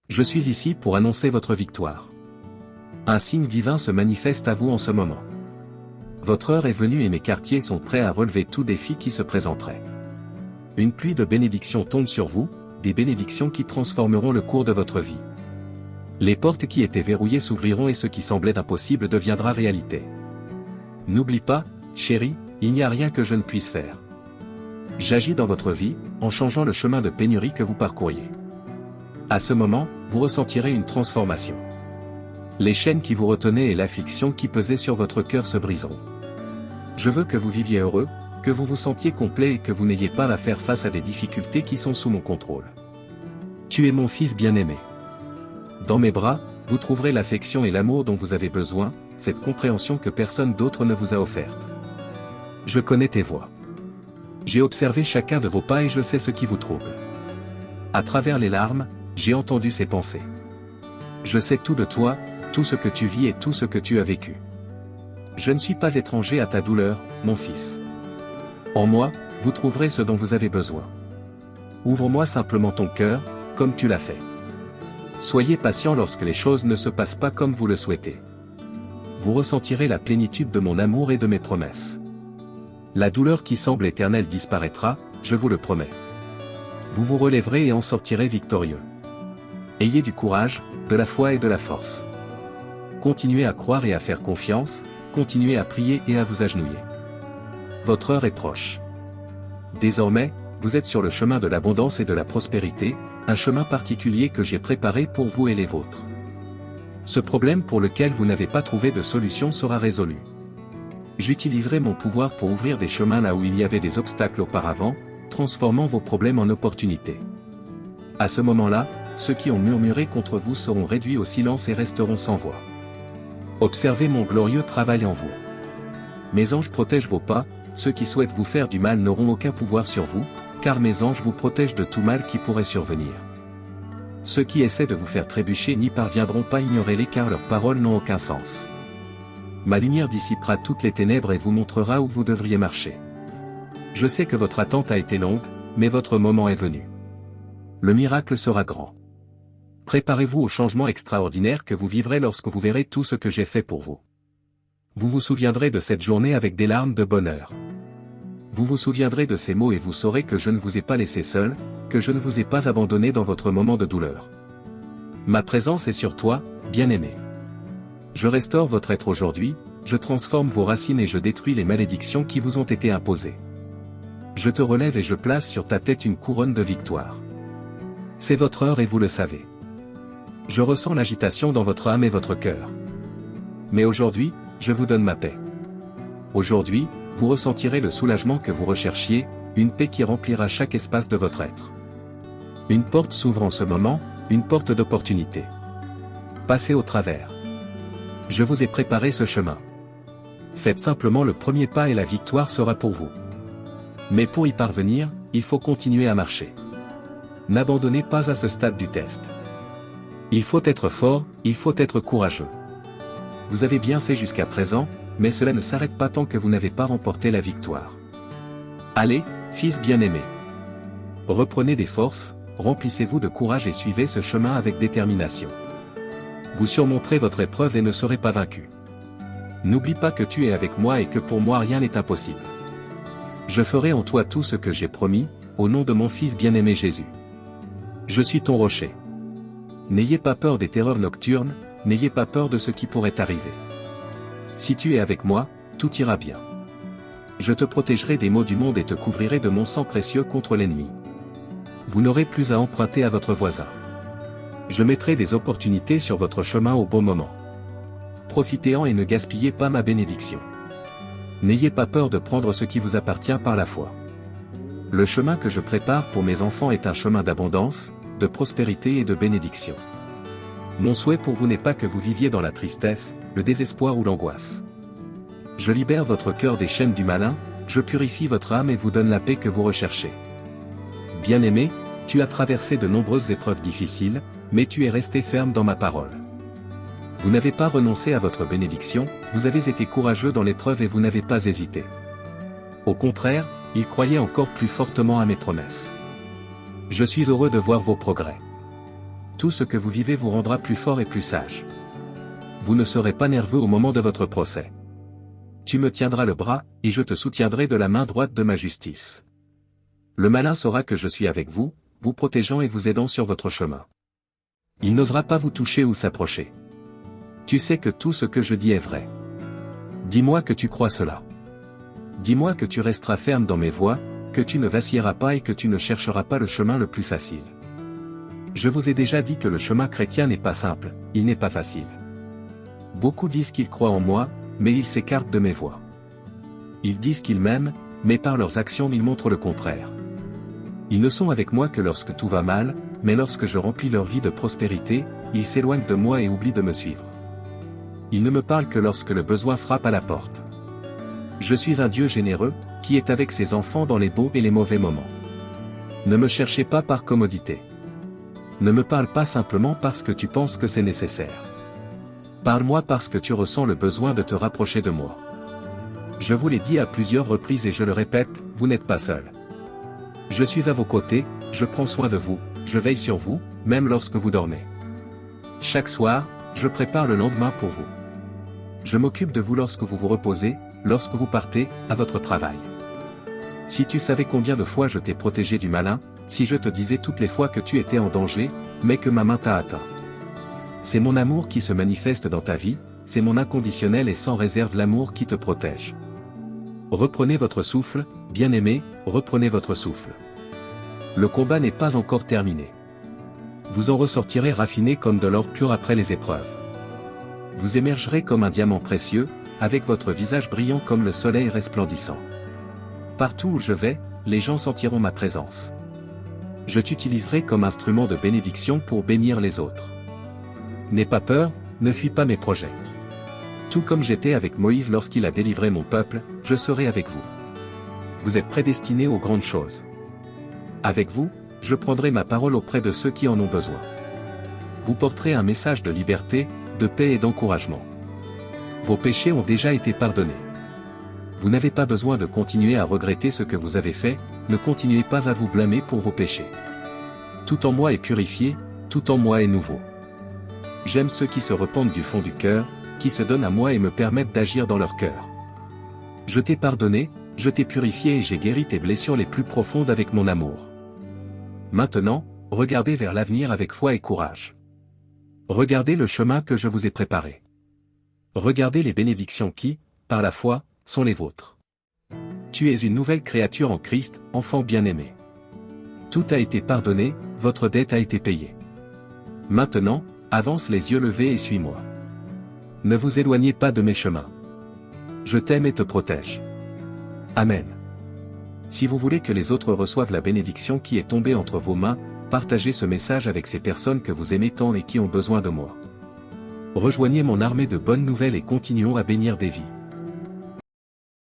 Je suis ici pour annoncer votre victoire. Un signe divin se manifeste à vous en ce moment. Votre heure est venue et mes quartiers sont prêts à relever tout défi qui se présenterait. Une pluie de bénédictions tombe sur vous, des bénédictions qui transformeront le cours de votre vie. Les portes qui étaient verrouillées s'ouvriront et ce qui semblait impossible deviendra réalité. N'oublie pas, chérie, il n'y a rien que je ne puisse faire. J'agis dans votre vie, en changeant le chemin de pénurie que vous parcouriez. À ce moment, vous ressentirez une transformation. Les chaînes qui vous retenaient et l'affliction qui pesait sur votre cœur se briseront. Je veux que vous viviez heureux, que vous vous sentiez complet et que vous n'ayez pas à faire face à des difficultés qui sont sous mon contrôle. Tu es mon fils bien-aimé. Dans mes bras, vous trouverez l'affection et l'amour dont vous avez besoin, cette compréhension que personne d'autre ne vous a offerte. Je connais tes voies. J'ai observé chacun de vos pas et je sais ce qui vous trouble. À travers les larmes, j'ai entendu ces pensées. Je sais tout de toi, tout ce que tu vis et tout ce que tu as vécu. Je ne suis pas étranger à ta douleur, mon fils. En moi, vous trouverez ce dont vous avez besoin. Ouvre-moi simplement ton cœur, comme tu l'as fait. Soyez patient lorsque les choses ne se passent pas comme vous le souhaitez. Vous ressentirez la plénitude de mon amour et de mes promesses. La douleur qui semble éternelle disparaîtra, je vous le promets. Vous vous relèverez et en sortirez victorieux. Ayez du courage, de la foi et de la force. Continuez à croire et à faire confiance, continuez à prier et à vous agenouiller. Votre heure est proche. Désormais, vous êtes sur le chemin de l'abondance et de la prospérité, un chemin particulier que j'ai préparé pour vous et les vôtres. Ce problème pour lequel vous n'avez pas trouvé de solution sera résolu. J'utiliserai mon pouvoir pour ouvrir des chemins là où il y avait des obstacles auparavant, transformant vos problèmes en opportunités. À ce moment-là, ceux qui ont murmuré contre vous seront réduits au silence et resteront sans voix. Observez mon glorieux travail en vous. Mes anges protègent vos pas, ceux qui souhaitent vous faire du mal n'auront aucun pouvoir sur vous, car mes anges vous protègent de tout mal qui pourrait survenir. Ceux qui essaient de vous faire trébucher n'y parviendront pas, ignorez-les car leurs paroles n'ont aucun sens. Ma lumière dissipera toutes les ténèbres et vous montrera où vous devriez marcher. Je sais que votre attente a été longue, mais votre moment est venu. Le miracle sera grand. Préparez-vous au changement extraordinaire que vous vivrez lorsque vous verrez tout ce que j'ai fait pour vous. Vous vous souviendrez de cette journée avec des larmes de bonheur. Vous vous souviendrez de ces mots et vous saurez que je ne vous ai pas laissé seul, que je ne vous ai pas abandonné dans votre moment de douleur. Ma présence est sur toi, bien-aimé. Je restaure votre être aujourd'hui, je transforme vos racines et je détruis les malédictions qui vous ont été imposées. Je te relève et je place sur ta tête une couronne de victoire. C'est votre heure et vous le savez. Je ressens l'agitation dans votre âme et votre cœur. Mais aujourd'hui, je vous donne ma paix. Aujourd'hui, vous ressentirez le soulagement que vous recherchiez, une paix qui remplira chaque espace de votre être. Une porte s'ouvre en ce moment, une porte d'opportunité. Passez au travers. Je vous ai préparé ce chemin. Faites simplement le premier pas et la victoire sera pour vous. Mais pour y parvenir, il faut continuer à marcher. N'abandonnez pas à ce stade du test. Il faut être fort, il faut être courageux. Vous avez bien fait jusqu'à présent, mais cela ne s'arrête pas tant que vous n'avez pas remporté la victoire. Allez, fils bien-aimé. Reprenez des forces, remplissez-vous de courage et suivez ce chemin avec détermination. Vous surmonterez votre épreuve et ne serez pas vaincu. N'oublie pas que tu es avec moi et que pour moi rien n'est impossible. Je ferai en toi tout ce que j'ai promis, au nom de mon Fils bien-aimé Jésus. Je suis ton rocher. N'ayez pas peur des terreurs nocturnes, n'ayez pas peur de ce qui pourrait arriver. Si tu es avec moi, tout ira bien. Je te protégerai des maux du monde et te couvrirai de mon sang précieux contre l'ennemi. Vous n'aurez plus à emprunter à votre voisin. Je mettrai des opportunités sur votre chemin au bon moment. Profitez-en et ne gaspillez pas ma bénédiction. N'ayez pas peur de prendre ce qui vous appartient par la foi. Le chemin que je prépare pour mes enfants est un chemin d'abondance, de prospérité et de bénédiction. Mon souhait pour vous n'est pas que vous viviez dans la tristesse, le désespoir ou l'angoisse. Je libère votre cœur des chaînes du malin, je purifie votre âme et vous donne la paix que vous recherchez. Bien-aimé, tu as traversé de nombreuses épreuves difficiles, mais tu es resté ferme dans ma parole. Vous n'avez pas renoncé à votre bénédiction, vous avez été courageux dans l'épreuve et vous n'avez pas hésité. Au contraire, il croyait encore plus fortement à mes promesses. Je suis heureux de voir vos progrès. Tout ce que vous vivez vous rendra plus fort et plus sage. Vous ne serez pas nerveux au moment de votre procès. Tu me tiendras le bras, et je te soutiendrai de la main droite de ma justice. Le malin saura que je suis avec vous, vous protégeant et vous aidant sur votre chemin. Il n'osera pas vous toucher ou s'approcher. Tu sais que tout ce que je dis est vrai. Dis-moi que tu crois cela. Dis-moi que tu resteras ferme dans mes voies, que tu ne vacilleras pas et que tu ne chercheras pas le chemin le plus facile. Je vous ai déjà dit que le chemin chrétien n'est pas simple, il n'est pas facile. Beaucoup disent qu'ils croient en moi, mais ils s'écartent de mes voies. Ils disent qu'ils m'aiment, mais par leurs actions ils montrent le contraire. Ils ne sont avec moi que lorsque tout va mal, mais lorsque je remplis leur vie de prospérité, ils s'éloignent de moi et oublient de me suivre. Ils ne me parlent que lorsque le besoin frappe à la porte. Je suis un Dieu généreux, qui est avec ses enfants dans les beaux et les mauvais moments. Ne me cherchez pas par commodité. Ne me parle pas simplement parce que tu penses que c'est nécessaire. Parle-moi parce que tu ressens le besoin de te rapprocher de moi. Je vous l'ai dit à plusieurs reprises et je le répète, vous n'êtes pas seul. Je suis à vos côtés, je prends soin de vous, je veille sur vous, même lorsque vous dormez. Chaque soir, je prépare le lendemain pour vous. Je m'occupe de vous lorsque vous vous reposez, lorsque vous partez, à votre travail. Si tu savais combien de fois je t'ai protégé du malin, si je te disais toutes les fois que tu étais en danger, mais que ma main t'a atteint. C'est mon amour qui se manifeste dans ta vie, c'est mon inconditionnel et sans réserve l'amour qui te protège. Reprenez votre souffle, bien-aimés, reprenez votre souffle. Le combat n'est pas encore terminé. Vous en ressortirez raffinés comme de l'or pur après les épreuves. Vous émergerez comme un diamant précieux, avec votre visage brillant comme le soleil resplendissant. Partout où je vais, les gens sentiront ma présence. Je t'utiliserai comme instrument de bénédiction pour bénir les autres. N'aie pas peur, ne fuis pas mes projets. Tout comme j'étais avec Moïse lorsqu'il a délivré mon peuple, je serai avec vous. Vous êtes prédestinés aux grandes choses. Avec vous, je prendrai ma parole auprès de ceux qui en ont besoin. Vous porterez un message de liberté, de paix et d'encouragement. Vos péchés ont déjà été pardonnés. Vous n'avez pas besoin de continuer à regretter ce que vous avez fait, ne continuez pas à vous blâmer pour vos péchés. Tout en moi est purifié, tout en moi est nouveau. J'aime ceux qui se repentent du fond du cœur, qui se donnent à moi et me permettent d'agir dans leur cœur. Je t'ai pardonné, je t'ai purifié et j'ai guéri tes blessures les plus profondes avec mon amour. Maintenant, regardez vers l'avenir avec foi et courage. Regardez le chemin que je vous ai préparé. Regardez les bénédictions qui, par la foi, sont les vôtres. Tu es une nouvelle créature en Christ, enfant bien-aimé. Tout a été pardonné, votre dette a été payée. Maintenant, avance les yeux levés et suis-moi. Ne vous éloignez pas de mes chemins. Je t'aime et te protège. Amen. Si vous voulez que les autres reçoivent la bénédiction qui est tombée entre vos mains, partagez ce message avec ces personnes que vous aimez tant et qui ont besoin de moi. Rejoignez mon armée de bonnes nouvelles et continuons à bénir des vies.